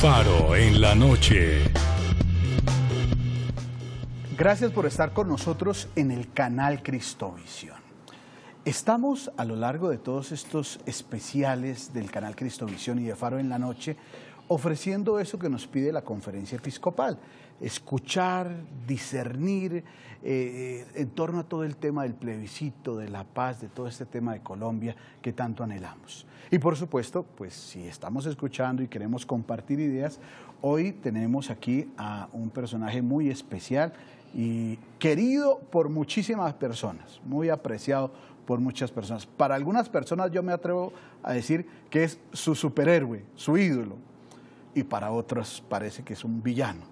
Faro en la noche. Gracias por estar con nosotros en el canal Cristovisión. Estamos a lo largo de todos estos especiales del canal Cristovisión y de Faro en la noche ofreciendo eso que nos pide la Conferencia Episcopal, escuchar, discernir en torno a todo el tema del plebiscito, de la paz, de todo este tema de Colombia que tanto anhelamos. Y por supuesto, pues si estamos escuchando y queremos compartir ideas, hoy tenemos aquí a un personaje muy especial y querido por muchísimas personas, muy apreciado por muchas personas. Para algunas personas yo me atrevo a decir que es su superhéroe, su ídolo, y para otros parece que es un villano.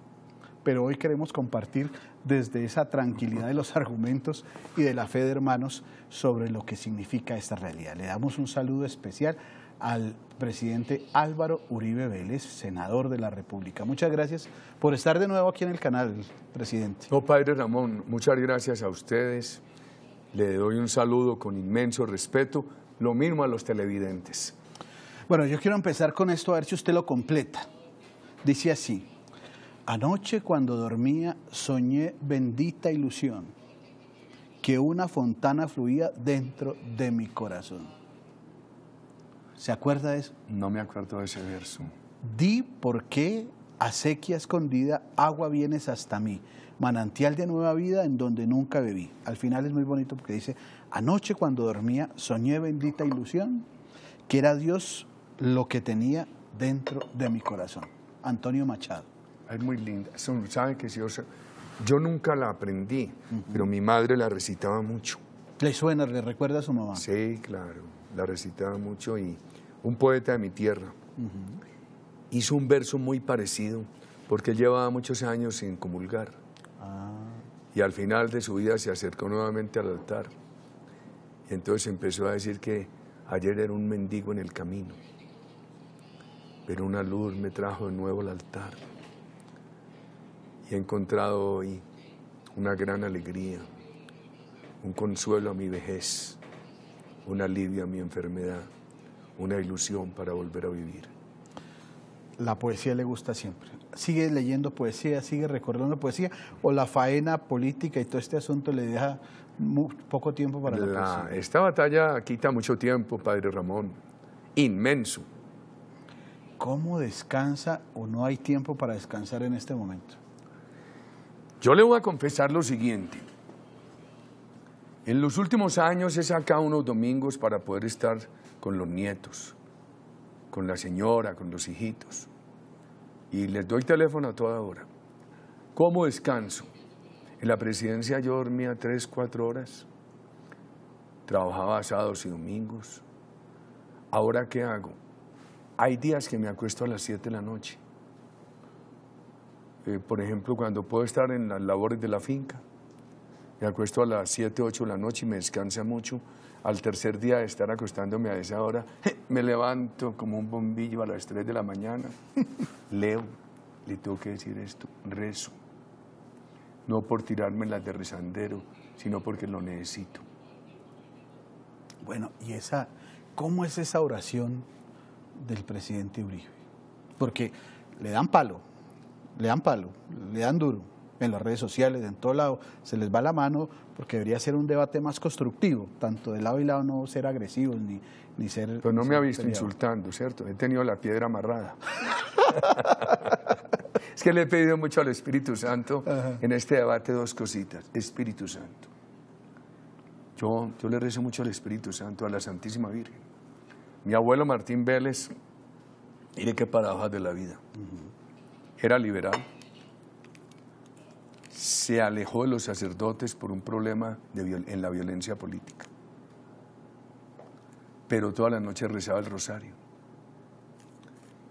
Pero hoy queremos compartir desde esa tranquilidad de los argumentos y de la fe de hermanos sobre lo que significa esta realidad. Le damos un saludo especial al presidente Álvaro Uribe Vélez, senador de la República. Muchas gracias por estar de nuevo aquí en el canal, presidente. No, padre Ramón, muchas gracias a ustedes. Le doy un saludo con inmenso respeto, lo mismo a los televidentes. Bueno, yo quiero empezar con esto, a ver si usted lo completa. Dice así: anoche cuando dormía soñé bendita ilusión, que una fontana fluía dentro de mi corazón. ¿Se acuerda de eso? No me acuerdo de ese verso. Di por qué a sequía escondida agua vienes hasta mí, manantial de nueva vida en donde nunca bebí. Al final es muy bonito porque dice: anoche cuando dormía soñé bendita ilusión, que era Dios lo que tenía dentro de mi corazón. Antonio Machado. Es muy linda. ¿Sabe que sí? Yo nunca la aprendí, pero mi madre la recitaba mucho. ¿Le suena, le recuerda a su mamá? Sí, claro, la recitaba mucho. Y un poeta de mi tierra hizo un verso muy parecido, porque él llevaba muchos años sin comulgar. Y al final de su vida se acercó nuevamente al altar. Y entonces empezó a decir que ayer era un mendigo en el camino, pero una luz me trajo de nuevo al altar. Y he encontrado hoy una gran alegría, un consuelo a mi vejez, un alivio a mi enfermedad, una ilusión para volver a vivir. La poesía le gusta siempre. ¿Sigue leyendo poesía, sigue recordando poesía, o la faena política y todo este asunto le deja poco tiempo para la poesía? Esta batalla quita mucho tiempo, padre Ramón, inmenso. ¿Cómo descansa o no hay tiempo para descansar en este momento? Yo le voy a confesar lo siguiente. En los últimos años he sacado unos domingos para poder estar con los nietos, con la señora, con los hijitos. Y les doy teléfono a toda hora. ¿Cómo descanso? En la presidencia yo dormía 3, 4 horas. Trabajaba sábados y domingos. ¿Ahora qué hago? Hay días que me acuesto a las 7 de la noche. Por ejemplo, cuando puedo estar en las labores de la finca, me acuesto a las 7, 8 de la noche y me descansa mucho. Al tercer día de estar acostándome a esa hora, me levanto como un bombillo a las 3 de la mañana. Leo, le tengo que decir esto, rezo. No por tirarme las de rezandero, sino porque lo necesito. Bueno, y ¿cómo es esa oración del presidente Uribe? Porque le dan palo, le dan duro en las redes sociales, en todo lado, se les va la mano, porque debería ser un debate más constructivo, tanto de lado y lado, no ser agresivos ni ser... Pero no me ha visto insultando, ¿cierto? He tenido la piedra amarrada. Es que le he pedido mucho al Espíritu Santo en este debate 2 cositas. Espíritu Santo. Yo le rezo mucho al Espíritu Santo, a la Santísima Virgen. Mi abuelo Martín Vélez, mire qué paradojas de la vida. Era liberal. Se alejó de los sacerdotes por un problema en la violencia política. Pero toda la noche rezaba el rosario.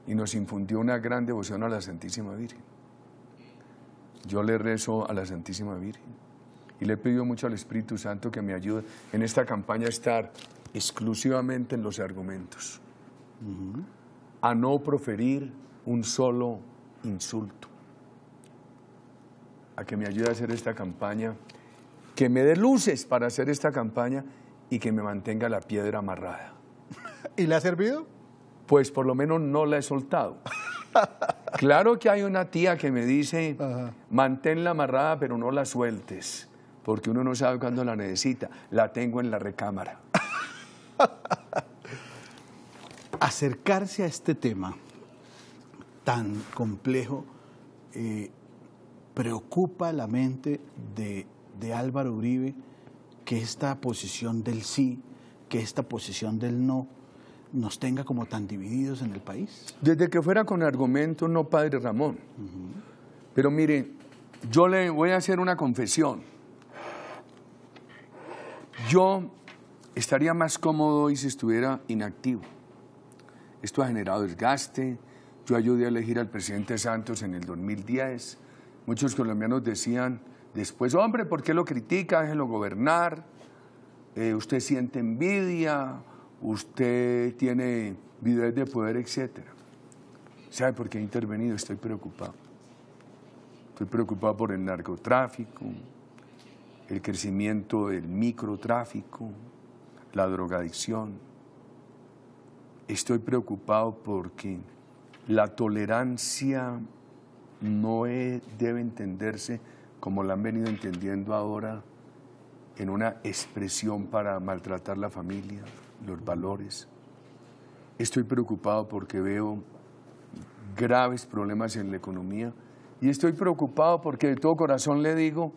Y nos infundió una gran devoción a la Santísima Virgen. Yo le rezo a la Santísima Virgen. Y le he pedido mucho al Espíritu Santo que me ayude en esta campaña a estar exclusivamente en los argumentos. A no proferir un solo insulto. A que me ayude a hacer esta campaña, que me dé luces para hacer esta campaña y que me mantenga la piedra amarrada. ¿Y le ha servido? Pues por lo menos no la he soltado. Claro que hay una tía que me dice, Ajá. manténla amarrada pero no la sueltes, porque uno no sabe cuándo la necesita. La tengo en la recámara. Acercarse a este tema tan complejo preocupa la mente de Álvaro Uribe, que esta posición del sí, que esta posición del no, nos tenga como tan divididos en el país. Desde que fuera con argumento, no, padre Ramón. Pero mire, yo le voy a hacer una confesión. Yo estaría más cómodo hoy si estuviera inactivo. Esto ha generado desgaste. Yo ayudé a elegir al presidente Santos en el 2010. Muchos colombianos decían después, hombre, ¿por qué lo critica? Déjelo gobernar. Usted siente envidia, usted tiene videos de poder, etcétera. ¿Sabe por qué he intervenido? Estoy preocupado. Estoy preocupado por el narcotráfico, el crecimiento del microtráfico, la drogadicción. Estoy preocupado porque la tolerancia no debe entenderse como la han venido entendiendo ahora, en una expresión para maltratar la familia, los valores. Estoy preocupado porque veo graves problemas en la economía y estoy preocupado porque de todo corazón le digo,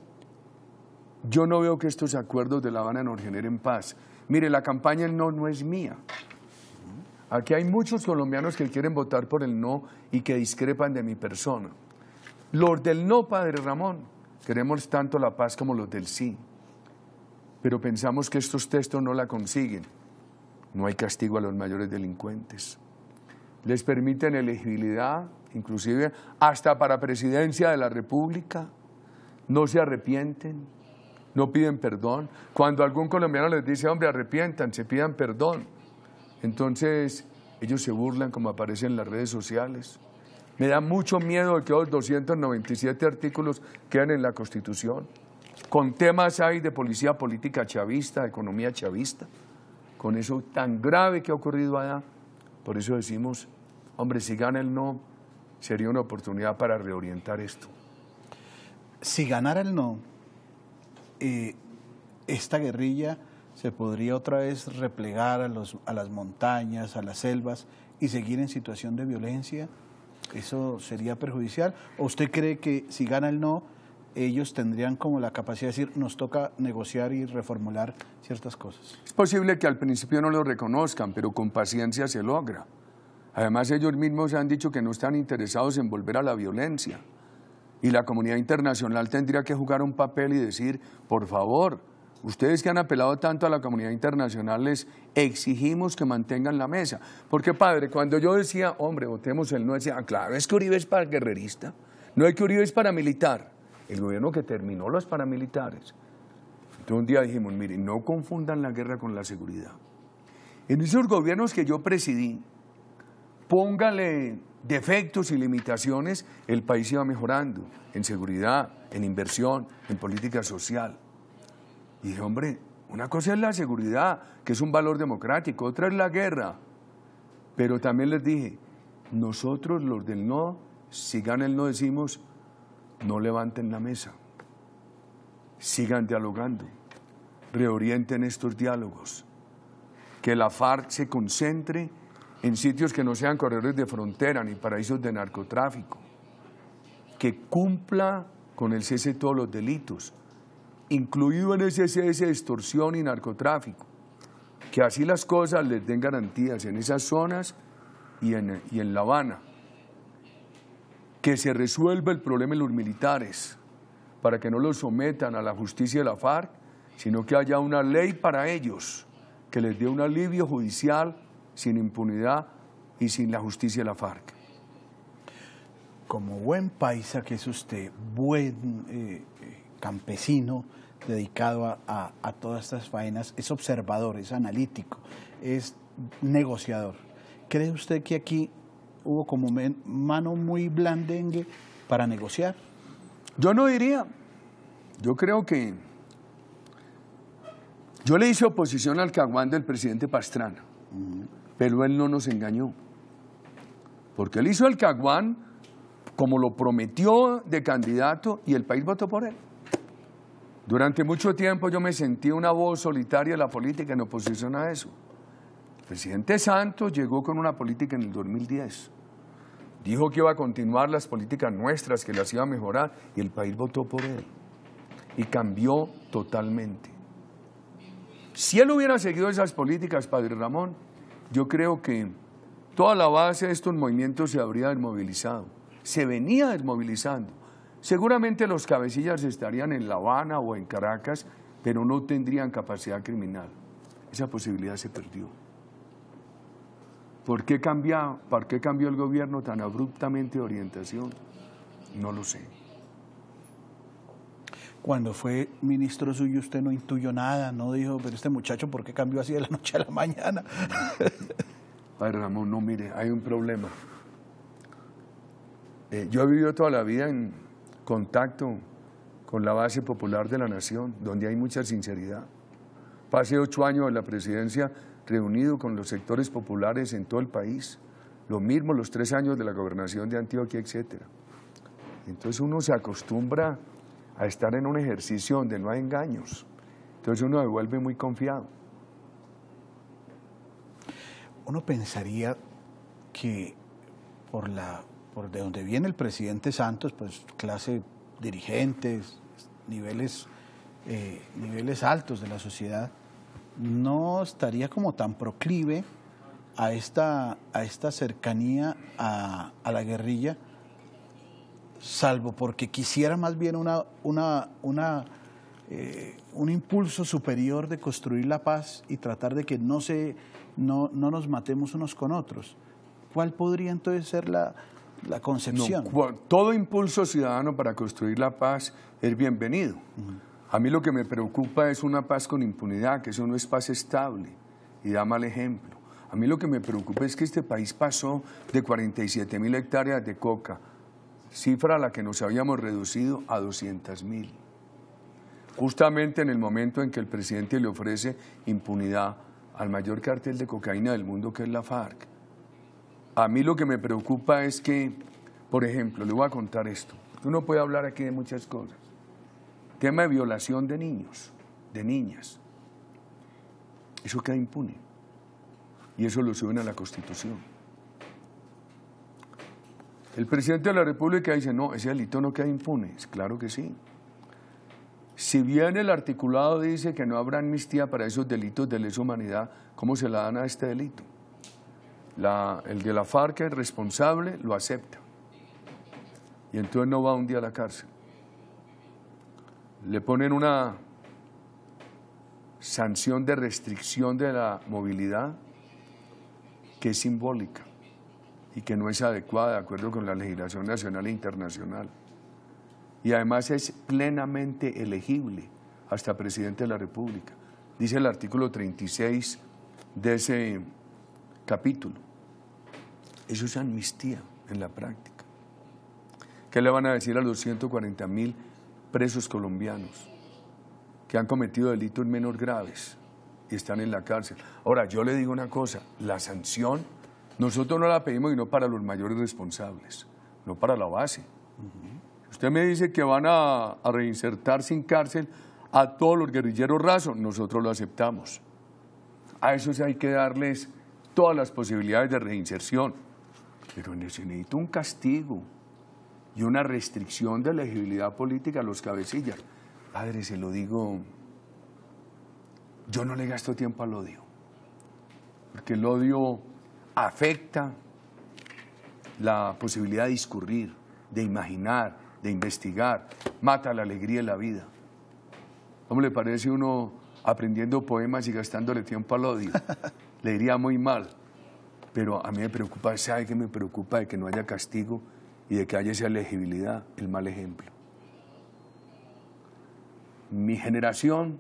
yo no veo que estos acuerdos de La Habana nos generen paz. Mire, la campaña del no es mía. Aquí hay muchos colombianos que quieren votar por el no y que discrepan de mi persona. Los del no, padre Ramón, queremos tanto la paz como los del sí. Pero pensamos que estos textos no la consiguen. No hay castigo a los mayores delincuentes. Les permiten elegibilidad, inclusive hasta para presidencia de la República. No se arrepienten, no piden perdón. Cuando algún colombiano les dice, hombre, arrepiéntanse, pidan perdón, entonces ellos se burlan como aparece en las redes sociales. Me da mucho miedo de que los 297 artículos queden en la Constitución. Con temas hay de policía política chavista, de economía chavista, con eso tan grave que ha ocurrido allá. Por eso decimos, hombre, si gana el no, sería una oportunidad para reorientar esto. Si ganara el no, esta guerrilla se podría otra vez replegar a las montañas, a las selvas y seguir en situación de violencia. ¿Eso sería perjudicial? ¿O usted cree que si gana el no, ellos tendrían como la capacidad de decir, nos toca negociar y reformular ciertas cosas? Es posible que al principio no lo reconozcan, pero con paciencia se logra. Además, ellos mismos han dicho que no están interesados en volver a la violencia. Y la comunidad internacional tendría que jugar un papel y decir, por favor, ustedes que han apelado tanto a la comunidad internacional, les exigimos que mantengan la mesa. Porque, padre, cuando yo decía, hombre, votemos el no, decía, claro, es que Uribe es para guerrerista, no es que Uribe es paramilitar. El gobierno que terminó los paramilitares. Entonces un día dijimos, miren, no confundan la guerra con la seguridad. En esos gobiernos que yo presidí, póngale defectos y limitaciones, el país iba mejorando en seguridad, en inversión, en política social. Y dije, hombre, una cosa es la seguridad, que es un valor democrático, otra es la guerra. Pero también les dije, nosotros los del no, si gana el no decimos, no levanten la mesa, sigan dialogando, reorienten estos diálogos, que la FARC se concentre en sitios que no sean corredores de frontera ni paraísos de narcotráfico, que cumpla con el cese de todos los delitos, incluido en ese cese de extorsión y narcotráfico, que así las cosas les den garantías en esas zonas y en La Habana. Que se resuelva el problema de los militares, para que no los sometan a la justicia de la FARC, sino que haya una ley para ellos, que les dé un alivio judicial sin impunidad y sin la justicia de la FARC. Como buen paisa que es usted, buen campesino dedicado a todas estas faenas, es observador, es analítico, es negociador. ¿Cree usted que aquí hubo como mano muy blandengue para negociar? Yo no diría. Yo creo que... Yo le hice oposición al Caguán del presidente Pastrana, pero él no nos engañó. Porque él hizo el Caguán como lo prometió de candidato y el país votó por él. Durante mucho tiempo yo me sentí una voz solitaria de la política en oposición a eso. El presidente Santos llegó con una política en el 2010. Dijo que iba a continuar las políticas nuestras, que las iba a mejorar, y el país votó por él. Y cambió totalmente. Si él hubiera seguido esas políticas, Padre Ramón, yo creo que toda la base de estos movimientos se habría desmovilizado. Se venía desmovilizando. Seguramente los cabecillas estarían en La Habana o en Caracas, pero no tendrían capacidad criminal. Esa posibilidad se perdió. ¿Por qué cambió el gobierno tan abruptamente de orientación? No lo sé. Cuando fue ministro suyo, usted no intuyó nada, no dijo, pero este muchacho, ¿por qué cambió así de la noche a la mañana? Padre Ramón, no, mire, hay un problema. Yo he vivido toda la vida en contacto con la base popular de la nación, donde hay mucha sinceridad. Pasé 8 años en la presidencia reunido con los sectores populares en todo el país, lo mismo los 3 años de la gobernación de Antioquia, etc. Entonces uno se acostumbra a estar en un ejercicio donde no hay engaños, entonces uno se vuelve muy confiado. Uno pensaría que de donde viene el presidente Santos, pues clase dirigentes, niveles altos de la sociedad, no estaría como tan proclive a esta cercanía a la guerrilla, salvo porque quisiera más bien un impulso superior de construir la paz y tratar de que no nos matemos unos con otros. ¿Cuál podría entonces ser la concepción? No, todo impulso ciudadano para construir la paz es bienvenido. A mí lo que me preocupa es una paz con impunidad, que eso no es paz estable y da mal ejemplo. A mí lo que me preocupa es que este país pasó de 47.000 hectáreas de coca, cifra a la que nos habíamos reducido a 200.000. Justamente en el momento en que el presidente le ofrece impunidad al mayor cártel de cocaína del mundo, que es la FARC. A mí lo que me preocupa es que, por ejemplo, le voy a contar esto. Uno puede hablar aquí de muchas cosas. Tema de violación de niños, de niñas. Eso queda impune. Y eso lo suben a la Constitución. El presidente de la República dice, no, ese delito no queda impune. Claro que sí. Si bien el articulado dice que no habrá amnistía para esos delitos de lesa humanidad, ¿cómo se la dan a este delito? El de la FARC, el responsable, lo acepta. Y entonces no va un día a la cárcel. Le ponen una sanción de restricción de la movilidad que es simbólica y que no es adecuada de acuerdo con la legislación nacional e internacional. Y además es plenamente elegible hasta presidente de la República. Dice el artículo 36 de ese capítulo. Eso es amnistía en la práctica. ¿Qué le van a decir a los 140.000 presos colombianos que han cometido delitos menos graves y están en la cárcel? Ahora, yo le digo una cosa, la sanción nosotros no la pedimos y no para los mayores responsables, no para la base. Usted me dice que van a reinsertar sin cárcel a todos los guerrilleros rasos, nosotros lo aceptamos. A esos hay que darles todas las posibilidades de reinserción, pero se necesita un castigo y una restricción de elegibilidad política a los cabecillas. Padre, se lo digo, yo no le gasto tiempo al odio, porque el odio afecta la posibilidad de discurrir, de imaginar, de investigar, mata la alegría de la vida. ¿Cómo le parece uno aprendiendo poemas y gastándole tiempo al odio? Le iría muy mal, pero a mí me preocupa, ¿sabe qué me preocupa? De que no haya castigo y de que haya esa elegibilidad, el mal ejemplo. Mi generación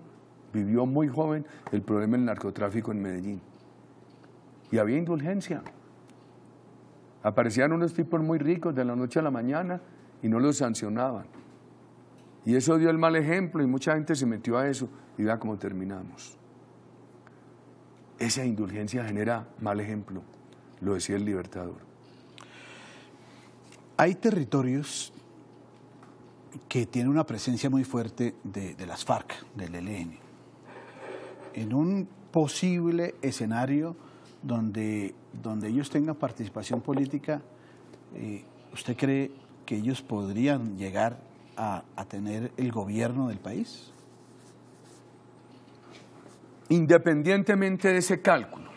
vivió muy joven el problema del narcotráfico en Medellín. Y había indulgencia. Aparecían unos tipos muy ricos de la noche a la mañana y no los sancionaban. Y eso dio el mal ejemplo y mucha gente se metió a eso y vea cómo terminamos. Esa indulgencia genera mal ejemplo, lo decía el Libertador. Hay territorios que tienen una presencia muy fuerte de las FARC, del ELN. En un posible escenario donde ellos tengan participación política, ¿usted cree que ellos podrían llegar a tener el gobierno del país? Independientemente de ese cálculo,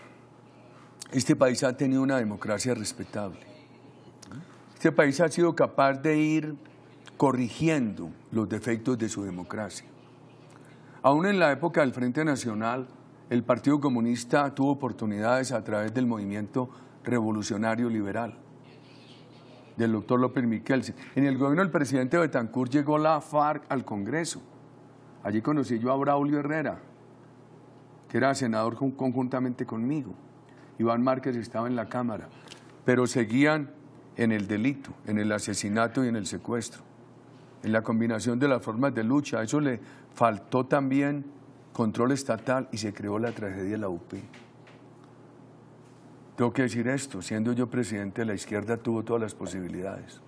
este país ha tenido una democracia respetable. Este país ha sido capaz de ir corrigiendo los defectos de su democracia. Aún en la época del Frente Nacional, el Partido Comunista tuvo oportunidades a través del movimiento revolucionario liberal del doctor López Michelsen. En el gobierno del presidente Betancur llegó la FARC al Congreso. Allí conocí yo a Braulio Herrera, que era senador conjuntamente conmigo. Iván Márquez estaba en la Cámara, pero seguían en el delito, en el asesinato y en el secuestro, en la combinación de las formas de lucha. A eso le faltó también control estatal y se creó la tragedia de la UP. Tengo que decir esto, siendo yo presidente de la izquierda tuvo todas las posibilidades.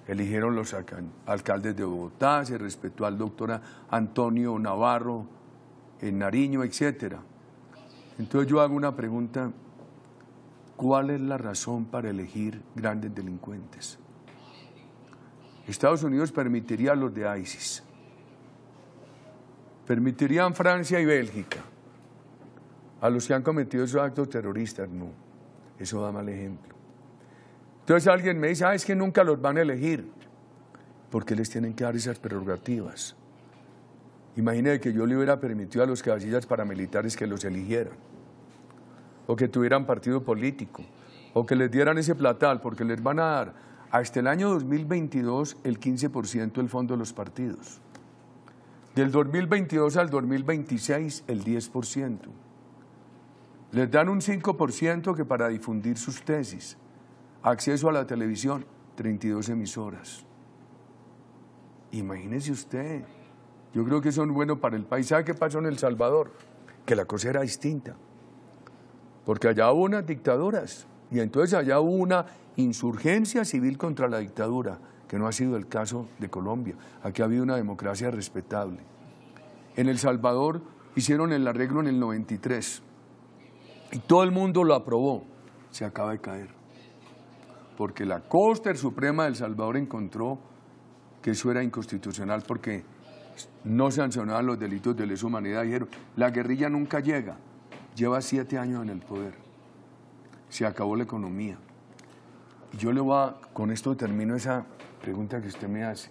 Eligieron los alcaldes de Bogotá, se respetó al doctor Antonio Navarro en Nariño, etc. Entonces yo hago una pregunta: ¿cuál es la razón para elegir grandes delincuentes? Estados Unidos permitiría a los de ISIS, permitirían Francia y Bélgica a los que han cometido esos actos terroristas. No, eso da mal ejemplo. Entonces alguien me dice: es que nunca los van a elegir. ¿Por qué les tienen que dar esas prerrogativas? Imagínate que yo le hubiera permitido a los cabecillas paramilitares que los eligieran, o que tuvieran partido político, o que les dieran ese platal, porque les van a dar hasta el año 2022 el 15% del fondo de los partidos. Del 2022 al 2026 el 10%. Les dan un 5% que para difundir sus tesis. Acceso a la televisión, 32 emisoras. Imagínese usted. Yo creo que eso es bueno para el país. ¿Sabe qué pasó en El Salvador? Que la cosa era distinta. Porque allá hubo unas dictaduras y entonces allá hubo una insurgencia civil contra la dictadura, que no ha sido el caso de Colombia. Aquí ha habido una democracia respetable. En El Salvador hicieron el arreglo en el 93 y todo el mundo lo aprobó. Se acaba de caer. Porque la Corte Suprema de El Salvador encontró que eso era inconstitucional porque no sancionaban los delitos de lesa humanidad. Dijeron: la guerrilla nunca llega, lleva 7 años en el poder, se acabó la economía. Y yo le voy a, con esto termino esa pregunta que usted me hace.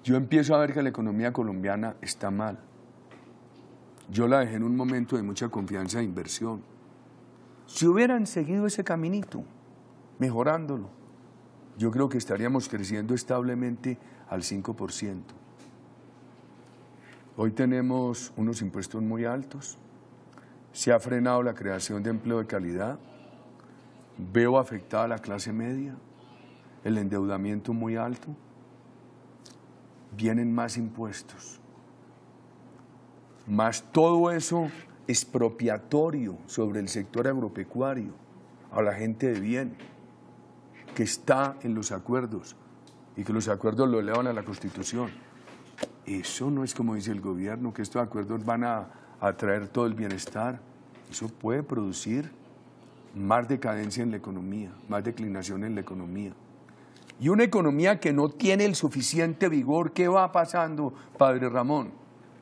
Yo empiezo a ver que la economía colombiana está mal. Yo la dejé en un momento de mucha confianza e inversión. Si hubieran seguido ese caminito, mejorándolo, yo creo que estaríamos creciendo establemente al 5%. Hoy tenemos unos impuestos muy altos, se ha frenado la creación de empleo de calidad, veo afectada a la clase media, el endeudamiento muy alto, vienen más impuestos, más todo eso expropiatorio sobre el sector agropecuario, a la gente de bien, que está en los acuerdos y que los acuerdos lo elevan a la Constitución. Eso no es como dice el gobierno, que estos acuerdos van a traer todo el bienestar. Eso puede producir más decadencia en la economía, más declinación en la economía. Y una economía que no tiene el suficiente vigor, ¿qué va pasando, Padre Ramón?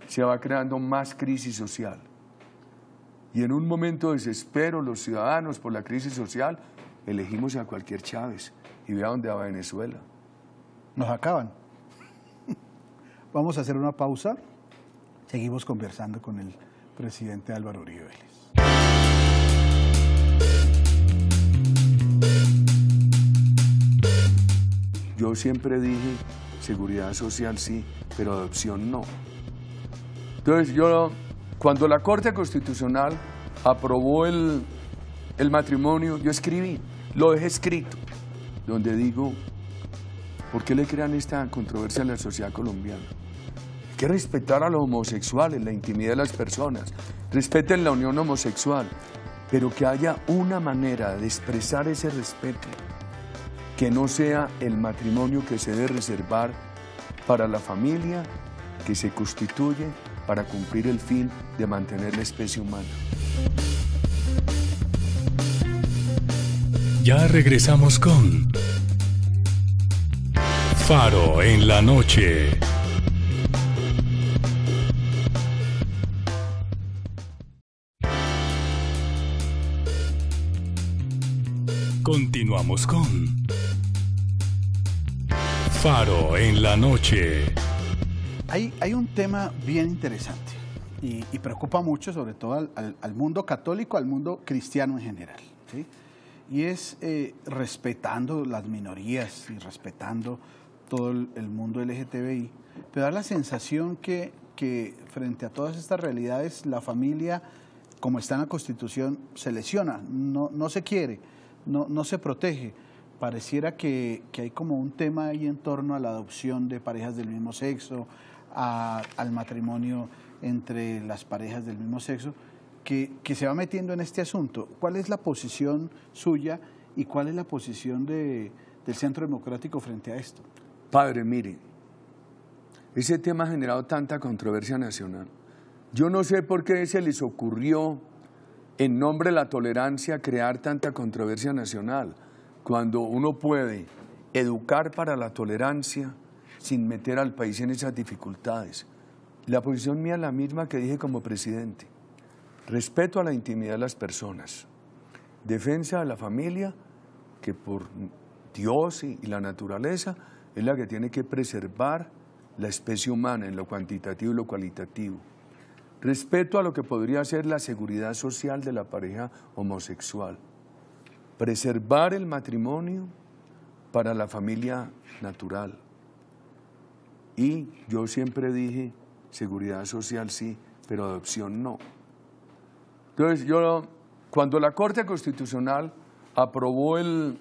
Se va creando más crisis social. Y en un momento de desespero, los ciudadanos por la crisis social, elegimos a cualquier Chávez y vea dónde va Venezuela. Nos acaban. Vamos a hacer una pausa. Seguimos conversando con el presidente Álvaro Uribe Vélez. Yo siempre dije, seguridad social sí, pero adopción no. Entonces cuando la Corte Constitucional aprobó el matrimonio, yo escribí, lo dejé escrito, donde digo: ¿por qué le crean esta controversia en la sociedad colombiana? Hay que respetar a los homosexuales, la intimidad de las personas, respeten la unión homosexual, pero que haya una manera de expresar ese respeto que no sea el matrimonio que se debe reservar para la familia que se constituye para cumplir el fin de mantener la especie humana. Ya regresamos con Faro en la noche. Continuamos con Faro en la noche. Hay un tema bien interesante y preocupa mucho, sobre todo al mundo católico, al mundo cristiano en general, ¿sí? Y es respetando las minorías y respetando todo el mundo LGTBI, pero da la sensación que frente a todas estas realidades la familia, como está en la Constitución, se lesiona, no se quiere, no se protege. Pareciera que hay como un tema ahí en torno a la adopción de parejas del mismo sexo, al matrimonio entre las parejas del mismo sexo, que se va metiendo en este asunto. ¿Cuál es la posición suya y cuál es la posición del Centro Democrático frente a esto? Padre, mire, ese tema ha generado tanta controversia nacional. Yo no sé por qué se les ocurrió, en nombre de la tolerancia, crear tanta controversia nacional, cuando uno puede educar para la tolerancia sin meter al país en esas dificultades. La posición mía es la misma que dije como presidente. Respeto a la intimidad de las personas, defensa de la familia, que por Dios y la naturaleza es la que tiene que preservar la especie humana en lo cuantitativo y lo cualitativo. Respeto a lo que podría ser la seguridad social de la pareja homosexual. Preservar el matrimonio para la familia natural. Y yo siempre dije, seguridad social sí, pero adopción no. Entonces cuando la Corte Constitucional aprobó el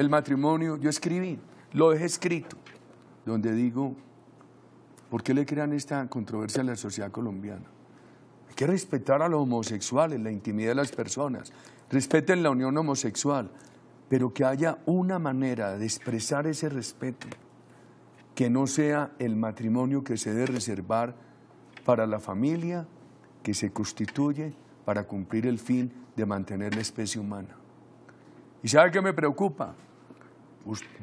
matrimonio, yo escribí, lo dejé escrito, donde digo, ¿por qué le crean esta controversia a la sociedad colombiana? Hay que respetar a los homosexuales, la intimidad de las personas, respeten la unión homosexual, pero que haya una manera de expresar ese respeto, que no sea el matrimonio que se debe reservar para la familia que se constituye para cumplir el fin de mantener la especie humana. ¿Y sabe qué me preocupa?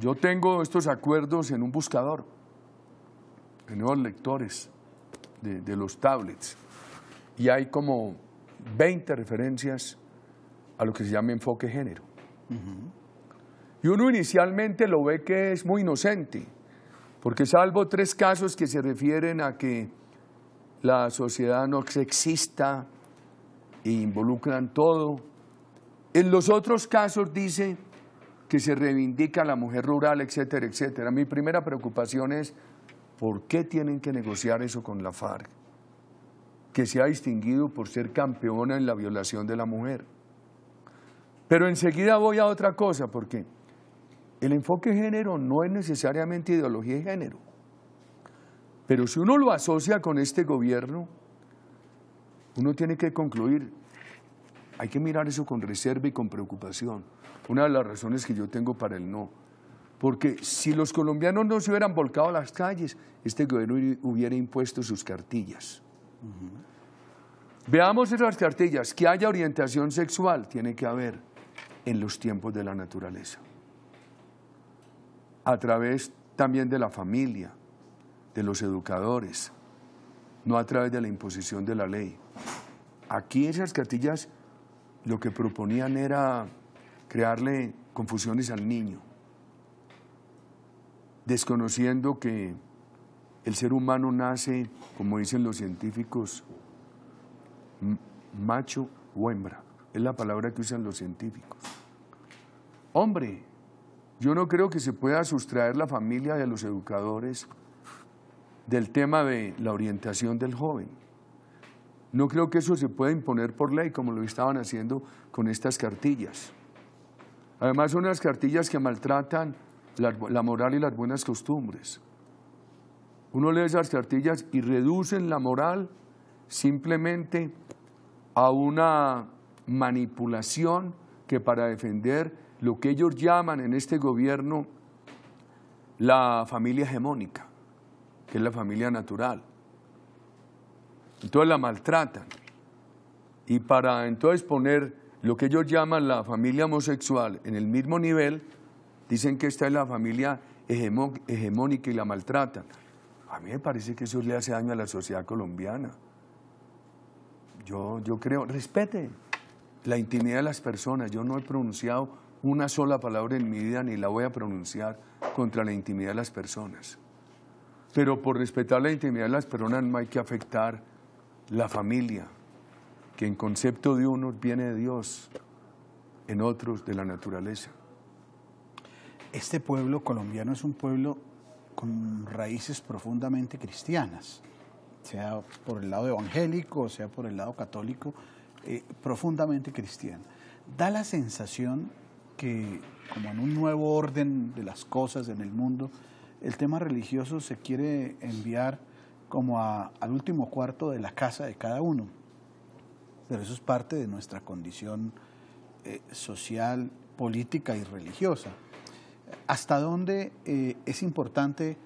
Yo tengo estos acuerdos en un buscador, en nuevos lectores de los tablets, y hay como 20 referencias a lo que se llama enfoque género. Y uno inicialmente lo ve que es muy inocente, porque salvo 3 casos que se refieren a que la sociedad no sexista e involucran todo, en los otros casos dice que se reivindica a la mujer rural, etcétera, etcétera. Mi primera preocupación es, ¿por qué tienen que negociar eso con la FARC? Que se ha distinguido por ser campeona en la violación de la mujer. Pero enseguida voy a otra cosa, porque el enfoque género no es necesariamente ideología de género. Pero si uno lo asocia con este gobierno, uno tiene que concluir, hay que mirar eso con reserva y con preocupación. Una de las razones que yo tengo para el no. Porque si los colombianos no se hubieran volcado a las calles, este gobierno hubiera impuesto sus cartillas. Veamos esas cartillas. Que haya orientación sexual, tiene que haber en los tiempos de la naturaleza. A través también de la familia, de los educadores, no a través de la imposición de la ley. Aquí esas cartillas lo que proponían era crearle confusiones al niño, desconociendo que el ser humano nace, como dicen los científicos, macho o hembra, es la palabra que usan los científicos. Hombre, yo no creo que se pueda sustraer la familia de los educadores del tema de la orientación del joven. No creo que eso se pueda imponer por ley, como lo estaban haciendo con estas cartillas. Además, son unas cartillas que maltratan la moral y las buenas costumbres. Uno lee esas cartillas y reducen la moral simplemente a una manipulación que para defender lo que ellos llaman en este gobierno la familia hegemónica, que es la familia natural. Entonces la maltratan. Y para entonces poner lo que ellos llaman la familia homosexual en el mismo nivel, dicen que esta es la familia hegemónica y la maltratan. A mí me parece que eso le hace daño a la sociedad colombiana. Yo creo, respete la intimidad de las personas. Yo no he pronunciado una sola palabra en mi vida ni la voy a pronunciar contra la intimidad de las personas. Pero por respetar la intimidad de las personas no hay que afectar la familia, que en concepto de unos viene de Dios, en otros de la naturaleza. Este pueblo colombiano es un pueblo con raíces profundamente cristianas, sea por el lado evangélico, sea por el lado católico, profundamente cristiana. Da la sensación que, como en un nuevo orden de las cosas en el mundo, el tema religioso se quiere enviar como al último cuarto de la casa de cada uno. Pero eso es parte de nuestra condición social, política y religiosa. ¿Hasta dónde es importante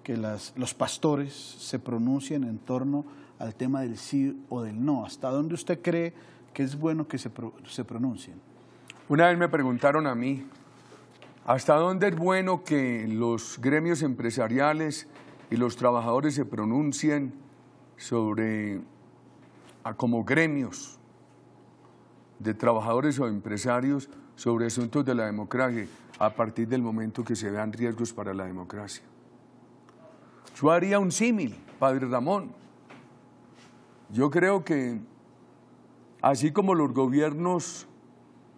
que los pastores se pronuncien en torno al tema del sí o del no? ¿Hasta dónde usted cree que es bueno que se pronuncien? Una vez me preguntaron a mí, ¿hasta dónde es bueno que los gremios empresariales y los trabajadores se pronuncien como gremios de trabajadores o empresarios sobre asuntos de la democracia a partir del momento que se vean riesgos para la democracia? Yo haría un símil, Padre Ramón. Yo creo que así como los gobiernos,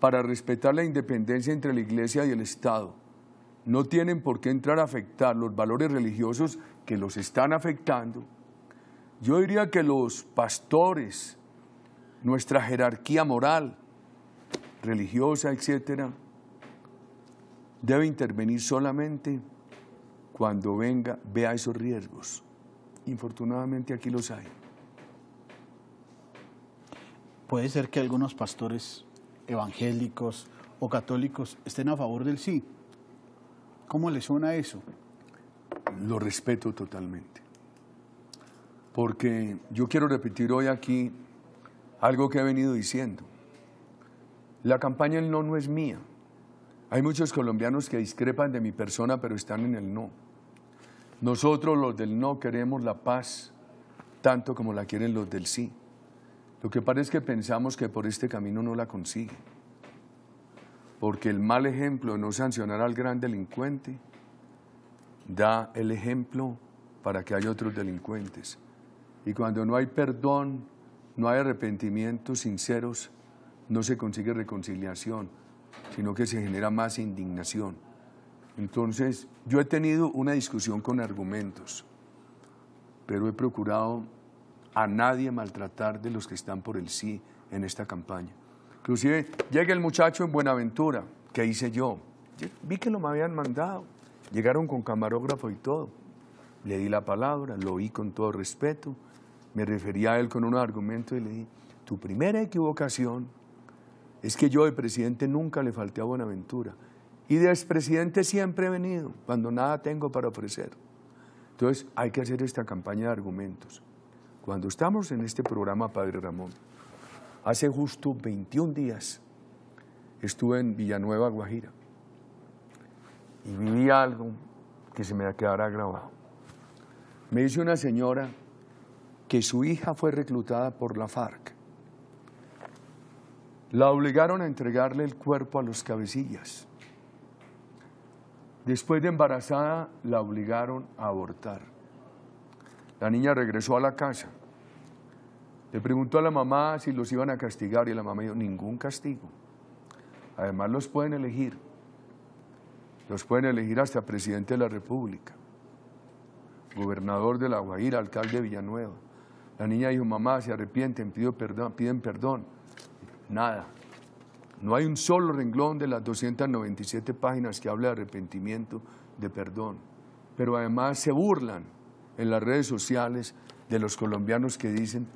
para respetar la independencia entre la Iglesia y el Estado, no tienen por qué entrar a afectar los valores religiosos que los están afectando, yo diría que los pastores, nuestra jerarquía moral, religiosa, etcétera, debe intervenir solamente cuando vea esos riesgos. Infortunadamente aquí los hay. Puede ser que algunos pastores evangélicos o católicos estén a favor del sí. ¿Cómo le suena eso? Lo respeto totalmente. Porque yo quiero repetir hoy aquí algo que he venido diciendo. La campaña del no es mía. Hay muchos colombianos que discrepan de mi persona, pero están en el no. Nosotros, los del no, queremos la paz tanto como la quieren los del sí. Lo que pasa es que pensamos que por este camino no la consiguen. Porque el mal ejemplo de no sancionar al gran delincuente da el ejemplo para que haya otros delincuentes. Y cuando no hay perdón, no hay arrepentimientos sinceros, no se consigue reconciliación, sino que se genera más indignación. Entonces, yo he tenido una discusión con argumentos, pero he procurado a nadie maltratar de los que están por el sí en esta campaña. Inclusive, llega el muchacho en Buenaventura, ¿qué hice yo? Vi que lo me habían mandado, llegaron con camarógrafo y todo. Le di la palabra, lo oí con todo respeto, me refería a él con unos argumentos y le dije, tu primera equivocación es que yo de presidente nunca le falté a Buenaventura y de expresidente siempre he venido cuando nada tengo para ofrecer. Entonces hay que hacer esta campaña de argumentos. Cuando estamos en este programa, Padre Ramón, hace justo 21 días estuve en Villanueva, Guajira, y viví algo que se me quedará grabado. Me dice una señora que su hija fue reclutada por la FARC. La obligaron a entregarle el cuerpo a los cabecillas. Después de embarazada, la obligaron a abortar. La niña regresó a la casa. Le preguntó a la mamá si los iban a castigar y la mamá dijo, ningún castigo. Además los pueden elegir. Los pueden elegir hasta presidente de la República, gobernador de La Guajira, alcalde de Villanueva. La niña dijo, mamá, se arrepienten, piden perdón. Nada. No hay un solo renglón de las 297 páginas que habla de arrepentimiento, de perdón. Pero además se burlan en las redes sociales de los colombianos que dicen,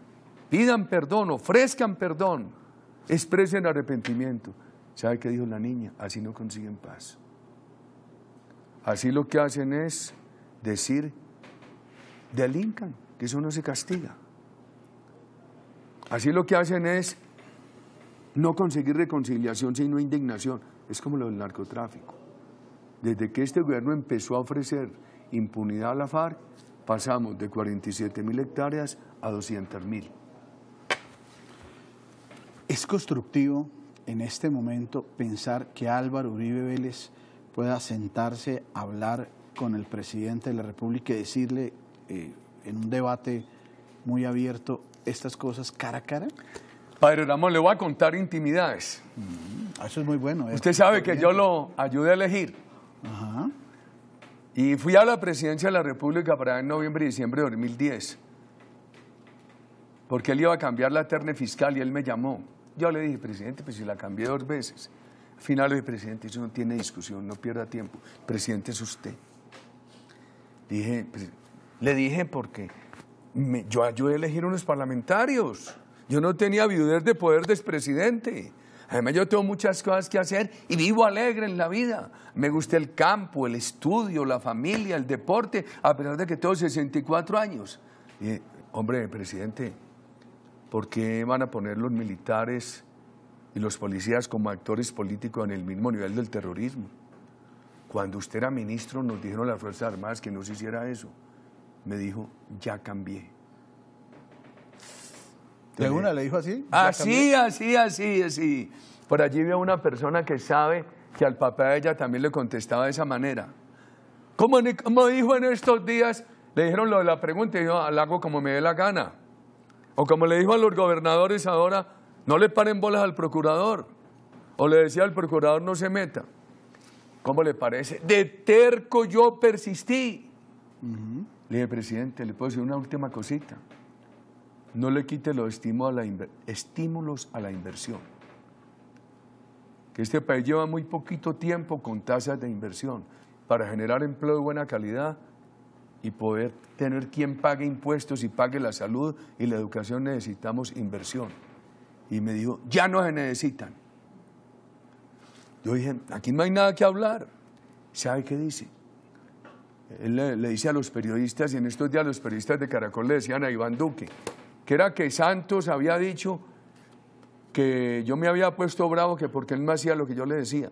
pidan perdón, ofrezcan perdón, expresen arrepentimiento. ¿Sabe qué dijo la niña? Así no consiguen paz. Así lo que hacen es decir, delincan, que eso no se castiga. Así lo que hacen es no conseguir reconciliación, sino indignación. Es como lo del narcotráfico. Desde que este gobierno empezó a ofrecer impunidad a la FARC, pasamos de 47.000 hectáreas a 200.000. ¿Es constructivo en este momento pensar que Álvaro Uribe Vélez pueda sentarse a hablar con el presidente de la República y decirle en un debate muy abierto estas cosas cara a cara? Padre Ramón, le voy a contar intimidades. Eso es muy bueno. Usted sabe que yo lo ayudé a elegir. Ajá. Y fui a la presidencia de la República para en noviembre y diciembre de 2010. Porque él iba a cambiar la terna fiscal y él me llamó. Yo le dije, presidente, pues si la cambié 2 veces. Al final le dije, presidente, eso no tiene discusión, no pierda tiempo. Presidente es usted. Le dije porque yo ayudé a elegir unos parlamentarios. Yo no tenía viudez de poder de expresidente. Además, yo tengo muchas cosas que hacer y vivo alegre en la vida. Me gusta el campo, el estudio, la familia, el deporte, a pesar de que tengo 64 años. Y, hombre, presidente, ¿por qué van a poner los militares y los policías como actores políticos en el mismo nivel del terrorismo? Cuando usted era ministro, nos dijeron las Fuerzas Armadas que no se hiciera eso. Me dijo, ya cambié. ¿De una le dijo así? Así. Por allí veo una persona que sabe que al papá de ella también le contestaba de esa manera. Como dijo en estos días, le dijeron lo de la pregunta y yo la hago como me dé la gana. O como le dijo a los gobernadores ahora, no le paren bolas al procurador. O le decía al procurador, no se meta. ¿Cómo le parece? De terco yo persistí. Le dije, presidente, ¿le puedo decir una última cosita? No le quite los estímulos a la inversión. Que este país lleva muy poquito tiempo con tasas de inversión. Para generar empleo de buena calidad y poder tener quien pague impuestos y pague la salud y la educación, necesitamos inversión. Y me dijo, ya no se necesitan. Yo dije, aquí no hay nada que hablar. ¿Sabe qué dice? Él le dice a los periodistas, y en estos días los periodistas de Caracol le decían a Iván Duque, que era que Santos había dicho que yo me había puesto bravo que porque él me hacía lo que yo le decía.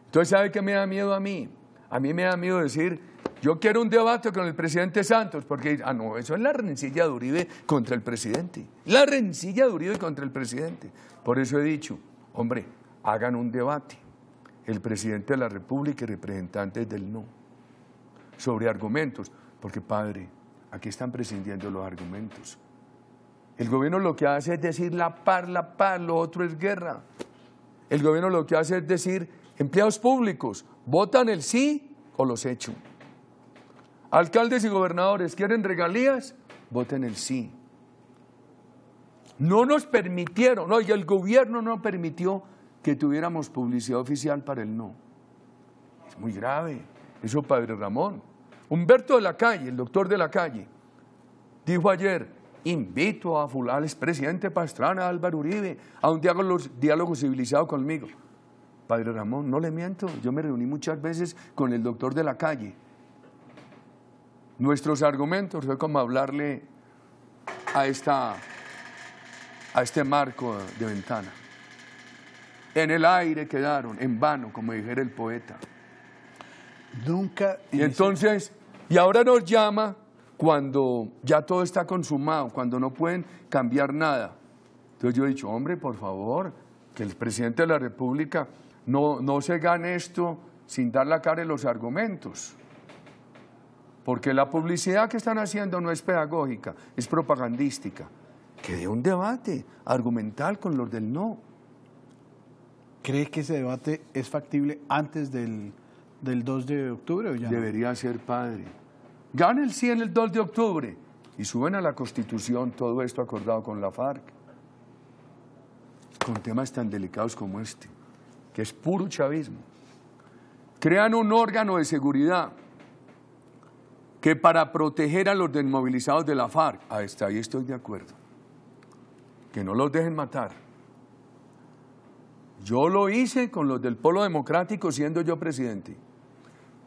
Entonces, ¿sabe qué me da miedo a mí? A mí me da miedo decir, yo quiero un debate con el presidente Santos, porque, no, eso es la rencilla de Uribe contra el presidente. La rencilla de Uribe contra el presidente. Por eso he dicho, hombre, hagan un debate. El presidente de la República y representantes del no. Sobre argumentos, porque padre, aquí están prescindiendo los argumentos. El gobierno lo que hace es decir la paz, lo otro es guerra. El gobierno lo que hace es decir, empleados públicos, ¿votan el sí o los echo? Alcaldes y gobernadores, ¿quieren regalías? Voten el sí. No nos permitieron, y el gobierno no permitió que tuviéramos publicidad oficial para el no. Es muy grave, eso padre Ramón. Humberto de la Calle, el doctor de la Calle, dijo ayer, invito a fulano, expresidente Pastrana, Álvaro Uribe, a un diálogo civilizado conmigo. Padre Ramón, no le miento, yo me reuní muchas veces con el doctor de la Calle. Nuestros argumentos fue como hablarle a este marco de ventana. En el aire quedaron, en vano, como dijera el poeta. Nunca. Y entonces, y ahora nos llama cuando ya todo está consumado, cuando no pueden cambiar nada. Entonces yo he dicho, hombre, por favor, que el presidente de la República no se gane esto sin dar la cara en los argumentos. Porque la publicidad que están haciendo no es pedagógica, es propagandística. Que dé un debate argumental con los del no. ¿Cree que ese debate es factible antes del 2 de octubre o ya no? Debería ser, padre. Gane el sí en el 2 de octubre y suben a la Constitución todo esto acordado con la FARC. Con temas tan delicados como este, que es puro chavismo. Crean un órgano de seguridad que para proteger a los desmovilizados de la FARC, hasta ahí estoy de acuerdo, que no los dejen matar. Yo lo hice con los del Polo Democrático siendo yo presidente.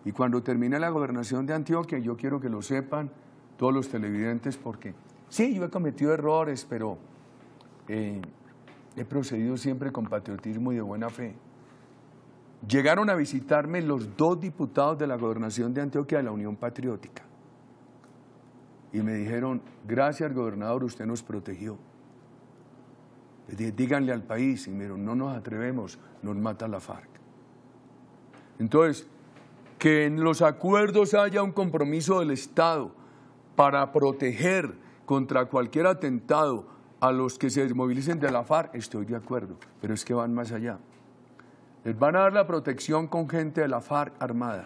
Y cuando termine la gobernación de Antioquia, yo quiero que lo sepan todos los televidentes, porque sí, yo he cometido errores, pero he procedido siempre con patriotismo y de buena fe. Llegaron a visitarme los 2 diputados de la gobernación de Antioquia de la Unión Patriótica. Y me dijeron, gracias gobernador, usted nos protegió. Les dije, díganle al país. Y me dijeron, no nos atrevemos, nos mata la FARC. Entonces, que en los acuerdos haya un compromiso del Estado para proteger contra cualquier atentado a los que se desmovilicen de la FARC, estoy de acuerdo, pero es que van más allá. Les van a dar la protección con gente de la FARC armada.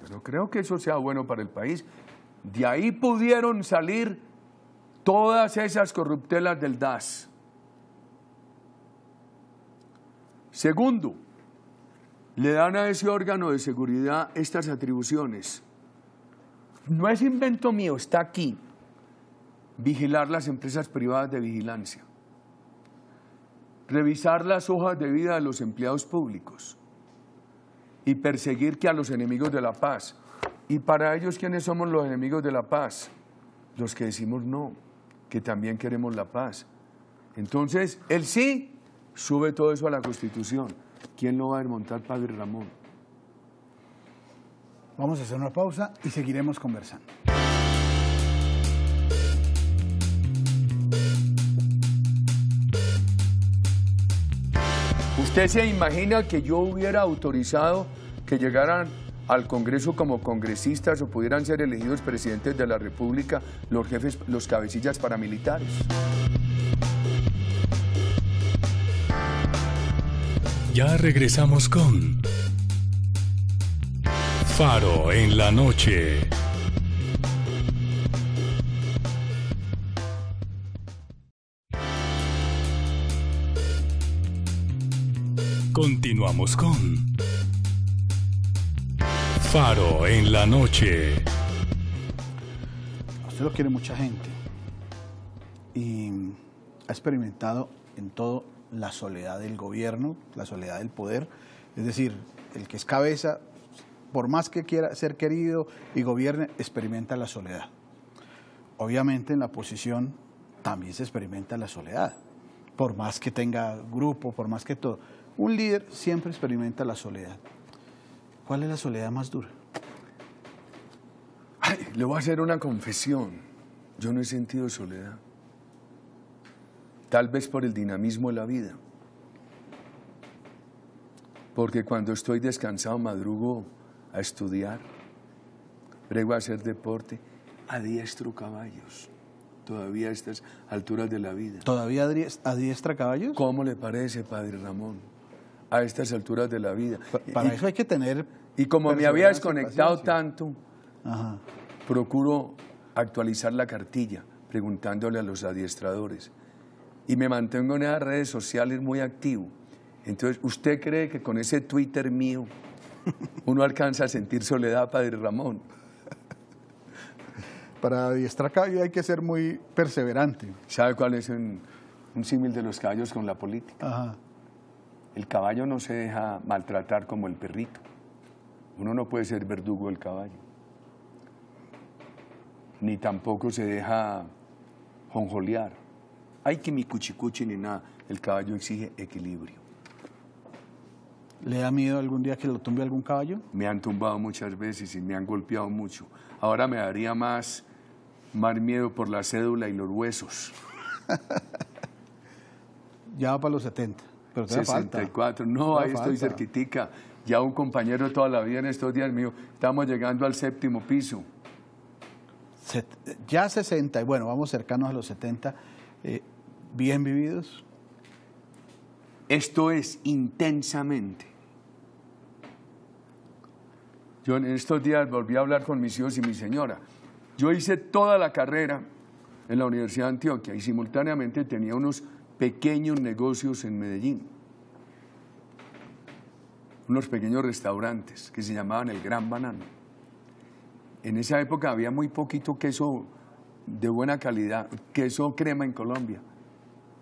Pero creo que eso sea bueno para el país. De ahí pudieron salir todas esas corruptelas del DAS. Segundo, le dan a ese órgano de seguridad estas atribuciones. No es invento mío, está aquí. Vigilar las empresas privadas de vigilancia. Revisar las hojas de vida de los empleados públicos y perseguir que a los enemigos de la paz. Y para ellos, ¿quiénes somos los enemigos de la paz? Los que decimos no, que también queremos la paz. Entonces, él sí sube todo eso a la Constitución. ¿Quién lo va a desmontar, padre Ramón? Vamos a hacer una pausa y seguiremos conversando. ¿Usted se imagina que yo hubiera autorizado que llegaran al Congreso como congresistas o pudieran ser elegidos presidentes de la República los jefes, los cabecillas paramilitares? Ya regresamos con Faro en la noche. Continuamos con Faro en la noche. A usted lo quiere mucha gente y ha experimentado en todo la soledad del gobierno, la soledad del poder. Es decir, el que es cabeza, por más que quiera ser querido y gobierne, experimenta la soledad. Obviamente en la oposición también se experimenta la soledad, por más que tenga grupo, por más que todo. Un líder siempre experimenta la soledad. ¿Cuál es la soledad más dura? Ay, le voy a hacer una confesión. Yo no he sentido soledad. Tal vez por el dinamismo de la vida. Porque cuando estoy descansado madrugo a estudiar, brego a hacer deporte, adiestro caballos. Todavía a estas alturas de la vida. ¿Todavía adiestra caballos? ¿Cómo le parece, padre Ramón? A estas alturas de la vida. Para eso hay que tener... Y como me había desconectado tanto, Ajá. procuro actualizar la cartilla, preguntándole a los adiestradores. Y me mantengo en las redes sociales muy activo. Entonces, ¿usted cree que con ese Twitter mío uno alcanza a sentir soledad, padre Ramón? Para adiestrar caballo hay que ser muy perseverante. ¿Sabe cuál es un símil de los caballos con la política? Ajá. El caballo no se deja maltratar como el perrito. Uno no puede ser verdugo del caballo. Ni tampoco se deja jonjolear. Ay, que mi cuchicuchi ni nada. El caballo exige equilibrio. ¿Le da miedo algún día que lo tumbe algún caballo? Me han tumbado muchas veces y me han golpeado mucho. Ahora me daría más miedo por la cédula y los huesos. Ya va para los 70. Pero te 64, no, ahí estoy cerquitica. Ya un compañero de toda la vida en estos días mío, estamos llegando al 7º piso. Ya 60, y bueno, vamos cercanos a los 70. ¿Bien vividos? Esto es intensamente. Yo en estos días volví a hablar con mis hijos y mi señora. Yo hice toda la carrera en la Universidad de Antioquia y simultáneamente tenía unos pequeños negocios en Medellín. Unos pequeños restaurantes que se llamaban El Gran Banano. En esa época había muy poquito queso de buena calidad, queso crema en Colombia.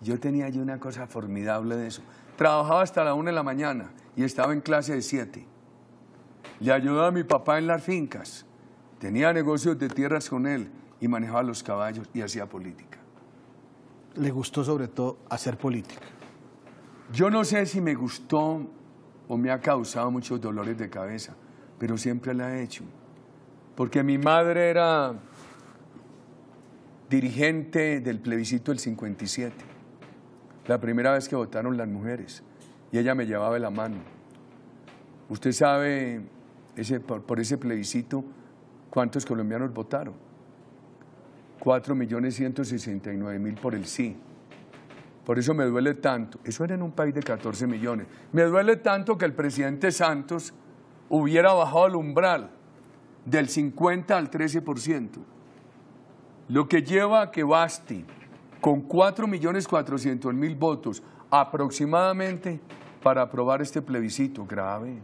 Yo tenía yo una cosa formidable de eso. Trabajaba hasta la 1 de la mañana y estaba en clase de 7. Le ayudaba a mi papá en las fincas. Tenía negocios de tierras con él y manejaba los caballos y hacía política. ¿Le gustó sobre todo hacer política? Yo no sé si me gustó o me ha causado muchos dolores de cabeza, pero siempre la he hecho. Porque mi madre era dirigente del plebiscito del 57, la primera vez que votaron las mujeres, y ella me llevaba de la mano. Usted sabe, por ese plebiscito, ¿cuántos colombianos votaron? 4.169.000 por el sí. Por eso me duele tanto. Eso era en un país de 14 millones. Me duele tanto que el presidente Santos hubiera bajado el umbral del 50 al 13%. Lo que lleva a que Basti, con 4.400.000 votos aproximadamente, para aprobar este plebiscito grave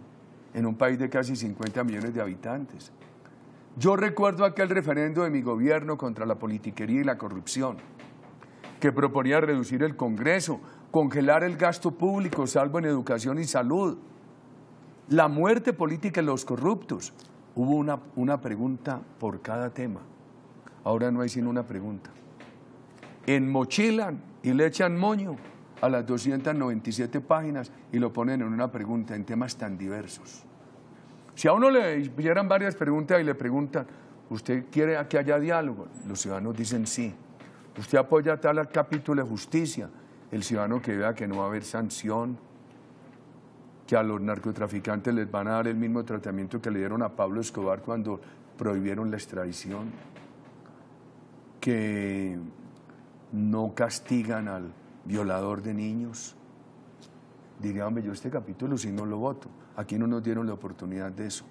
en un país de casi 50 millones de habitantes. Yo recuerdo aquel referendo de mi gobierno contra la politiquería y la corrupción, que proponía reducir el Congreso, congelar el gasto público, salvo en educación y salud, la muerte política de los corruptos. Hubo una pregunta por cada tema. Ahora no hay sino una pregunta. Enmochilan y le echan moño a las 297 páginas y lo ponen en una pregunta en temas tan diversos. Si a uno le dieran varias preguntas y le preguntan, ¿usted quiere que haya diálogo? Los ciudadanos dicen sí. ¿Usted apoya tal capítulo de justicia? El ciudadano que vea que no va a haber sanción, que a los narcotraficantes les van a dar el mismo tratamiento que le dieron a Pablo Escobar cuando prohibieron la extradición, que no castigan al violador de niños. Diría, hombre, yo este capítulo sí no lo voto. Aquí no nos dieron la oportunidad de eso.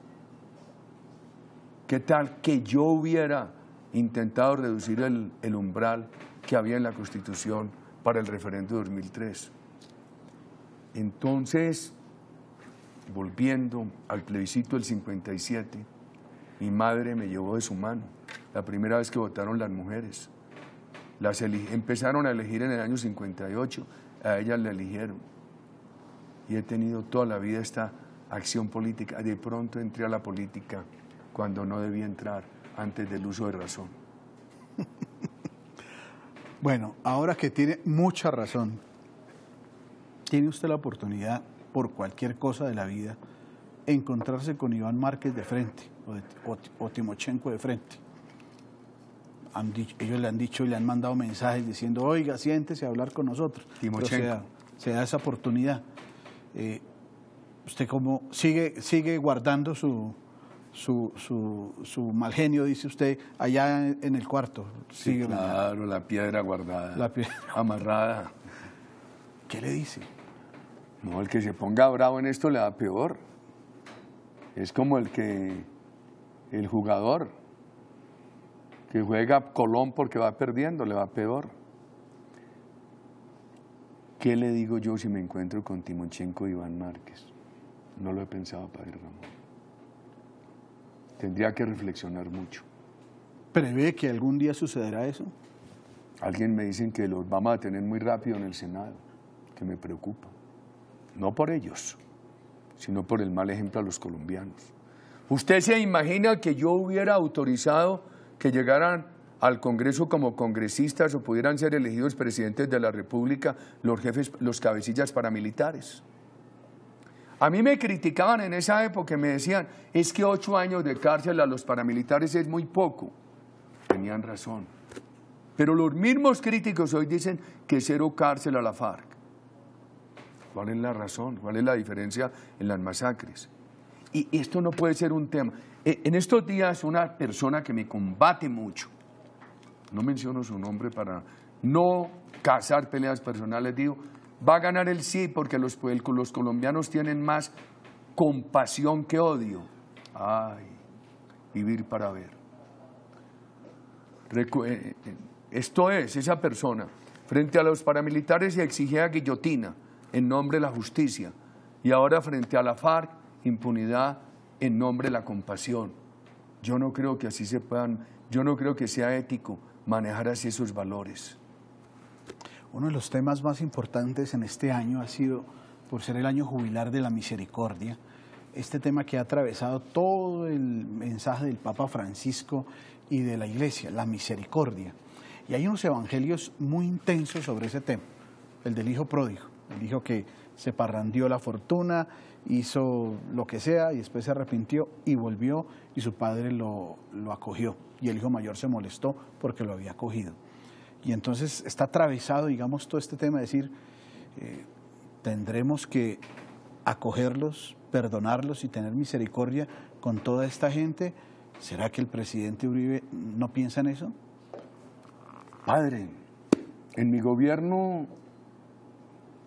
¿Qué tal que yo hubiera intentado reducir el umbral que había en la Constitución para el referendo de 2003? Entonces, volviendo al plebiscito del 57, mi madre me llevó de su mano, la primera vez que votaron las mujeres. Empezaron a elegir en el año 58, a ellas la eligieron. Y he tenido toda la vida esta acción política. De pronto entré a la política cuando no debía entrar, antes del uso de razón. Bueno, ahora que tiene mucha razón, tiene usted la oportunidad, por cualquier cosa de la vida, encontrarse con Iván Márquez de frente, o Timochenko de frente. Ellos le han dicho y le han mandado mensajes diciendo, oiga, siéntese a hablar con nosotros. Timochenko. Se da esa oportunidad. ¿Usted cómo sigue guardando su mal genio, dice usted, allá en el cuarto? Sí, claro, la piedra guardada, la piedra amarrada. ¿Qué le dice? No, el que se ponga bravo en esto le da peor. Es como el jugador que juega Colón porque va perdiendo, le va peor. ¿Qué le digo yo si me encuentro con Timochenko y Iván Márquez? No lo he pensado, padre Ramón. Tendría que reflexionar mucho. ¿Prevé que algún día sucederá eso? Alguien me dicen que los vamos a tener muy rápido en el Senado, que me preocupa. No por ellos, sino por el mal ejemplo a los colombianos. ¿Usted se imagina que yo hubiera autorizado que llegaran al Congreso como congresistas o pudieran ser elegidos presidentes de la República los jefes, los cabecillas paramilitares? A mí me criticaban en esa época, me decían, es que 8 años de cárcel a los paramilitares es muy poco. Tenían razón. Pero los mismos críticos hoy dicen que 0 cárcel a la FARC. ¿Cuál es la razón? ¿Cuál es la diferencia en las masacres? Y esto no puede ser un tema. En estos días una persona que me combate mucho, no menciono su nombre para no cazar peleas personales, digo, va a ganar el sí porque los colombianos tienen más compasión que odio. Ay, vivir para ver. Esto es, esa persona, frente a los paramilitares se exigía guillotina en nombre de la justicia, y ahora frente a la FARC, impunidad en nombre de la compasión. Yo no creo que así yo no creo que sea ético manejar así esos valores. Uno de los temas más importantes en este año ha sido, por ser el año jubilar de la misericordia, este tema que ha atravesado todo el mensaje del Papa Francisco y de la Iglesia, la misericordia. Y hay unos evangelios muy intensos sobre ese tema, el del hijo pródigo, el hijo que se parrandió la fortuna, hizo lo que sea y después se arrepintió y volvió y su padre lo acogió y el hijo mayor se molestó porque lo había acogido. Y entonces está atravesado, digamos, todo este tema de decir, tendremos que acogerlos, perdonarlos y tener misericordia con toda esta gente. ¿Será que el presidente Uribe no piensa en eso? Padre, en mi gobierno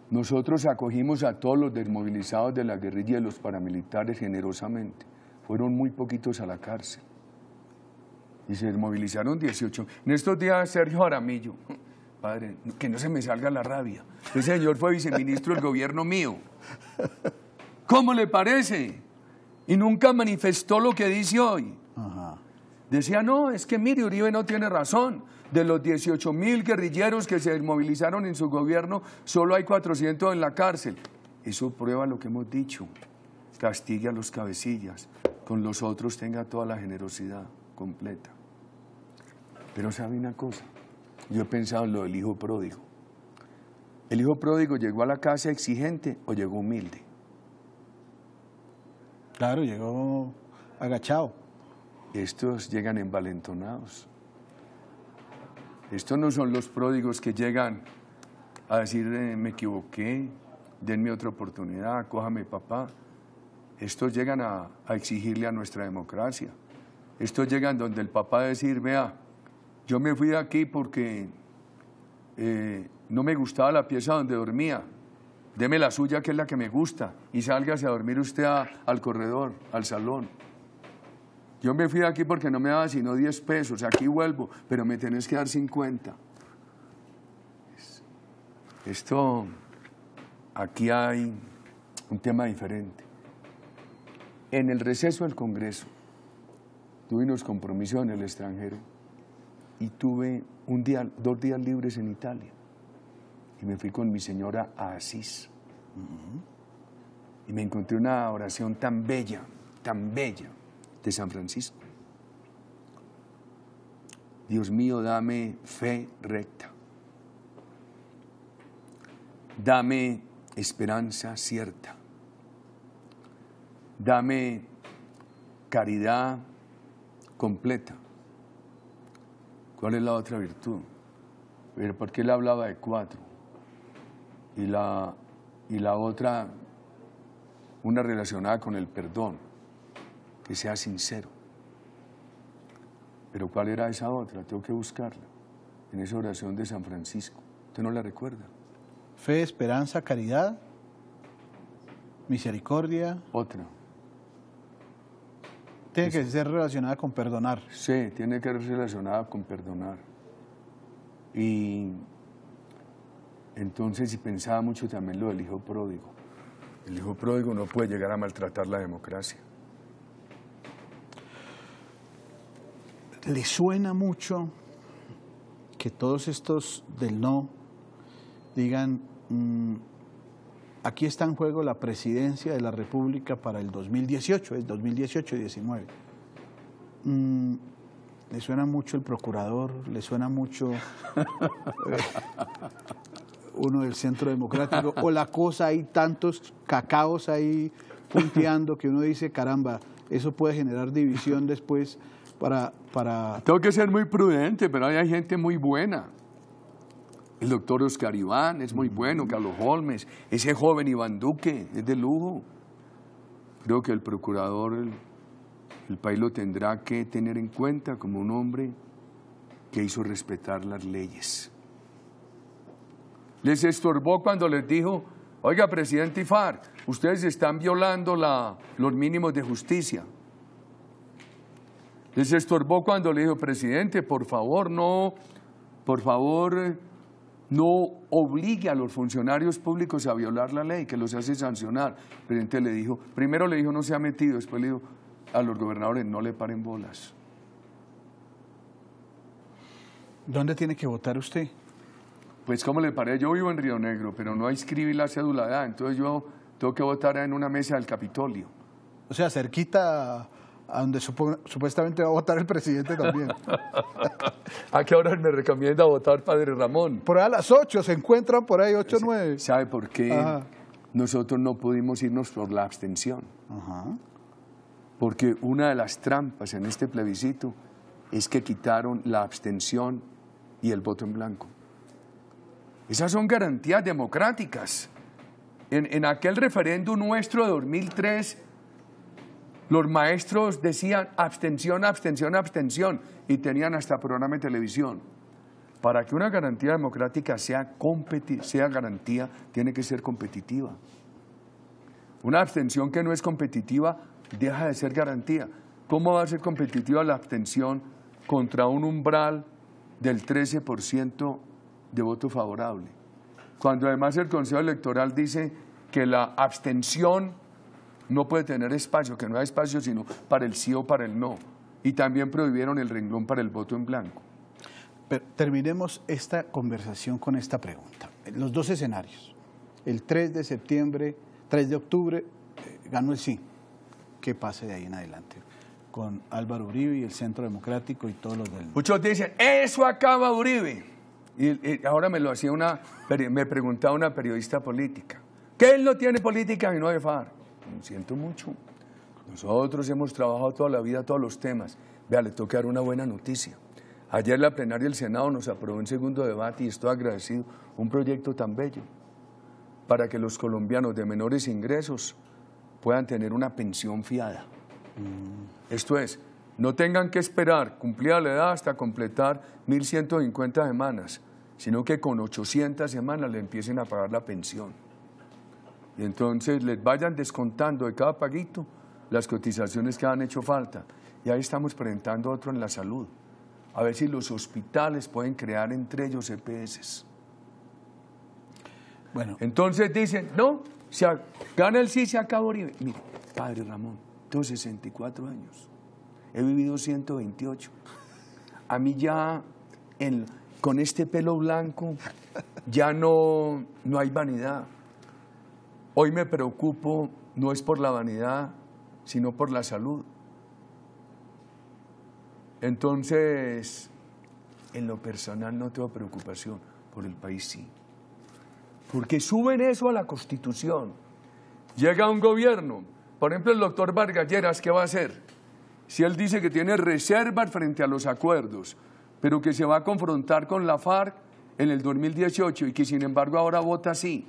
nosotros acogimos a todos los desmovilizados de la guerrilla y los paramilitares generosamente. Fueron muy poquitos a la cárcel. Y se desmovilizaron 18. En estos días Sergio Jaramillo, padre, que no se me salga la rabia. Ese señor fue viceministro del gobierno mío. ¿Cómo le parece? Y nunca manifestó lo que dice hoy. Ajá. Decía, no, es que mire, Uribe no tiene razón. De los 18.000 guerrilleros que se desmovilizaron en su gobierno, solo hay 400 en la cárcel. Eso prueba lo que hemos dicho. Castigue a los cabecillas, con los otros tenga toda la generosidad completa. Pero sabe una cosa, yo he pensado en lo del hijo pródigo. ¿El hijo pródigo llegó a la casa exigente o llegó humilde? Claro, llegó agachado. Estos llegan envalentonados. Estos no son los pródigos que llegan a decir, me equivoqué, denme otra oportunidad, cójame papá. Estos llegan a exigirle a nuestra democracia. Estos llegan donde el papá decir, vea, yo me fui de aquí porque no me gustaba la pieza donde dormía. Deme la suya, que es la que me gusta, y sálgase a dormir usted al corredor, al salón. Yo me fui de aquí porque no me daba sino 10 pesos, aquí vuelvo, pero me tenés que dar 50. Esto, aquí hay un tema diferente. En el receso del Congreso, tuve unos compromisos en el extranjero y tuve 2 días libres en Italia. Y me fui con mi señora a Asís. Y me encontré una oración tan bella de San Francisco. Dios mío, dame fe recta. Dame esperanza cierta. Dame caridad completa. ¿Cuál es la otra virtud? Pero ¿por qué él hablaba de 4? Y la otra, una relacionada con el perdón, que sea sincero. Pero ¿cuál era esa otra? Tengo que buscarla, en esa oración de San Francisco. ¿Usted no la recuerda? Fe, esperanza, caridad, misericordia. Otra. Tiene que ser relacionada con perdonar. Sí, tiene que ser relacionada con perdonar. Y entonces, y pensaba mucho también lo del hijo pródigo. El hijo pródigo no puede llegar a maltratar la democracia. ¿Le suena mucho que todos estos del no digan, aquí está en juego la presidencia de la República para el 2018, es 2018-19? ¿Le suena mucho el procurador? ¿Le suena mucho uno del Centro Democrático? ¿O la cosa, hay tantos cacaos ahí punteando que uno dice, caramba, eso puede generar división después para... Tengo que ser muy prudente, pero hay gente muy buena. El doctor Oscar Iván es muy bueno, Carlos Holmes, ese joven Iván Duque es de lujo. Creo que el procurador, el país lo tendrá que tener en cuenta como un hombre que hizo respetar las leyes. Les estorbó cuando les dijo, oiga, presidente IFAR, ustedes están violando los mínimos de justicia. Les estorbó cuando le dijo, presidente, por favor, no obligue a los funcionarios públicos a violar la ley, que los hace sancionar. El presidente le dijo, primero le dijo, no se ha metido, después le dijo a los gobernadores, no le paren bolas. ¿Dónde tiene que votar usted? Pues, ¿cómo le parece? Yo vivo en Río Negro, pero no inscribí la cédula de edad, entonces yo tengo que votar en una mesa del Capitolio. O sea, cerquita a donde supuestamente va a votar el presidente también. ¿A qué hora me recomienda votar, padre Ramón? Por ahí a las 8, se encuentran por ahí 8 o 9. ¿Sabe por qué Ajá. nosotros no pudimos irnos por la abstención? Ajá. Porque una de las trampas en este plebiscito es que quitaron la abstención y el voto en blanco. Esas son garantías democráticas. En aquel referéndum nuestro de 2003, los maestros decían abstención, abstención, abstención, y tenían hasta programa de televisión. Para que una garantía democrática sea garantía, tiene que ser competitiva. Una abstención que no es competitiva deja de ser garantía. ¿Cómo va a ser competitiva la abstención contra un umbral del 13% de voto favorable? Cuando además el Consejo Electoral dice que la abstención no puede tener espacio, que no hay espacio sino para el sí o para el no. Y también prohibieron el renglón para el voto en blanco. Pero terminemos esta conversación con esta pregunta. Los dos escenarios. El 3 de septiembre, 3 de octubre, ganó el sí. ¿Qué pase de ahí en adelante? Con Álvaro Uribe y el Centro Democrático y todos los del... Muchos dicen, eso acaba Uribe. Y ahora me preguntaba una periodista política, ¿que él no tiene política y no de FARC? Lo siento mucho. Nosotros hemos trabajado toda la vida todos los temas. Vea, le tengo que dar una buena noticia. Ayer la plenaria del Senado nos aprobó en segundo debate y estoy agradecido, un proyecto tan bello para que los colombianos de menores ingresos puedan tener una pensión fiada. Esto es, no tengan que esperar cumplida la edad hasta completar 1.150 semanas, sino que con 800 semanas le empiecen a pagar la pensión. Y entonces les vayan descontando de cada paguito las cotizaciones que han hecho falta. Y ahí estamos presentando otro en la salud. A ver si los hospitales pueden crear entre ellos EPS. Bueno, entonces dicen, no, gana el sí, se acabó Uribe. Mire, padre Ramón, tengo 64 años, he vivido 128. A mí ya, con este pelo blanco, ya no hay vanidad. Hoy me preocupo, no es por la vanidad, sino por la salud. Entonces, en lo personal no tengo preocupación, por el país sí. Porque suben eso a la Constitución. Llega un gobierno, por ejemplo el doctor Vargas Lleras, ¿qué va a hacer? Si él dice que tiene reservas frente a los acuerdos, pero que se va a confrontar con la FARC en el 2018 y que sin embargo ahora vota sí.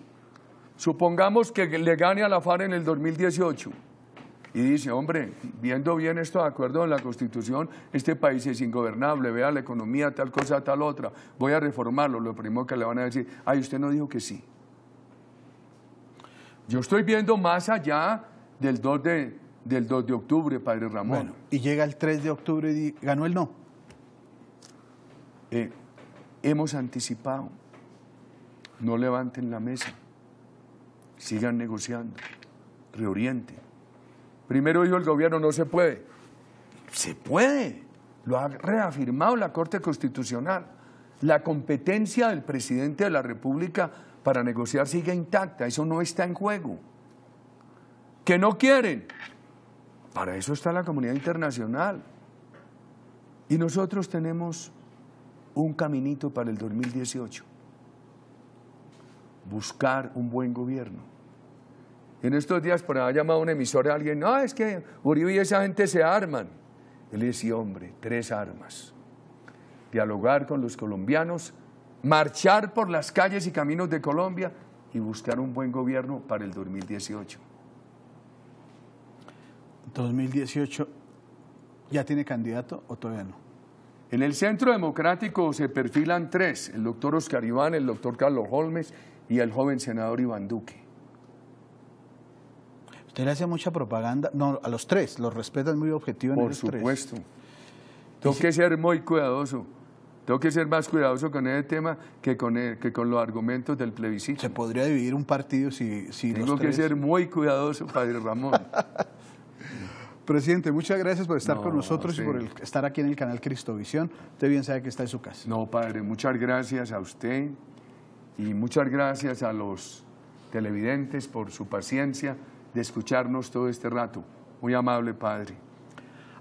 Supongamos que le gane a la FARC en el 2018 y dice, hombre, viendo bien esto de acuerdo en la Constitución, este país es ingobernable, vea la economía, tal cosa, tal otra, voy a reformarlo. Lo primero que le van a decir, ay, usted no dijo que sí. Yo estoy viendo más allá del 2 de octubre, padre Ramón. Bueno, y llega el 3 de octubre y ganó el no. Hemos anticipado, no levanten la mesa, sigan negociando, reorienten. Primero dijo el gobierno, no se puede. Se puede, lo ha reafirmado la Corte Constitucional. La competencia del presidente de la República para negociar sigue intacta, eso no está en juego. ¿Que no quieren? Para eso está la comunidad internacional. Y nosotros tenemos un caminito para el 2018. Buscar un buen gobierno. En estos días por ahí ha llamado una emisora a alguien, no, es que Uribe y esa gente se arman. Él decía, hombre, 3 armas. Dialogar con los colombianos, marchar por las calles y caminos de Colombia y buscar un buen gobierno para el 2018. 2018, ¿ya tiene candidato o todavía no? En el Centro Democrático se perfilan 3, el doctor Oscar Iván, el doctor Carlos Holmes y el joven senador Iván Duque. Usted le hace mucha propaganda, no, a los 3, los respetan muy objetivo en los 3. Por supuesto. Tengo que ser muy cuidadoso. Tengo que ser más cuidadoso con ese tema que con los argumentos del plebiscito. Se podría dividir un partido si Tengo los 3... que ser muy cuidadoso, padre Ramón. Presidente, muchas gracias por estar con nosotros sí. y por estar aquí en el canal Cristovisión. Usted bien sabe que está en su casa. No, padre, muchas gracias a usted Y muchas gracias a los televidentes por su paciencia de escucharnos todo este rato. Muy amable, Padre.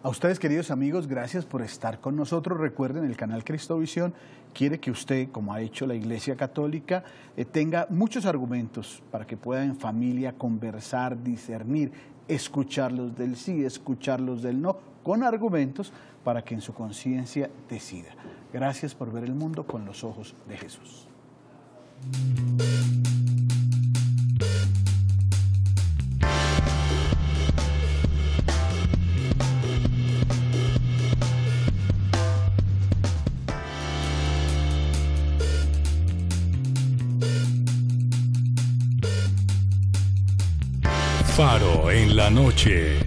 A ustedes, queridos amigos, gracias por estar con nosotros. Recuerden, el canal Cristovisión quiere que usted, como ha hecho la Iglesia Católica, tenga muchos argumentos para que pueda en familia conversar, discernir, escuchar los del sí, escuchar los del no, con argumentos para que en su conciencia decida. Gracias por ver el mundo con los ojos de Jesús. Faro en la noche.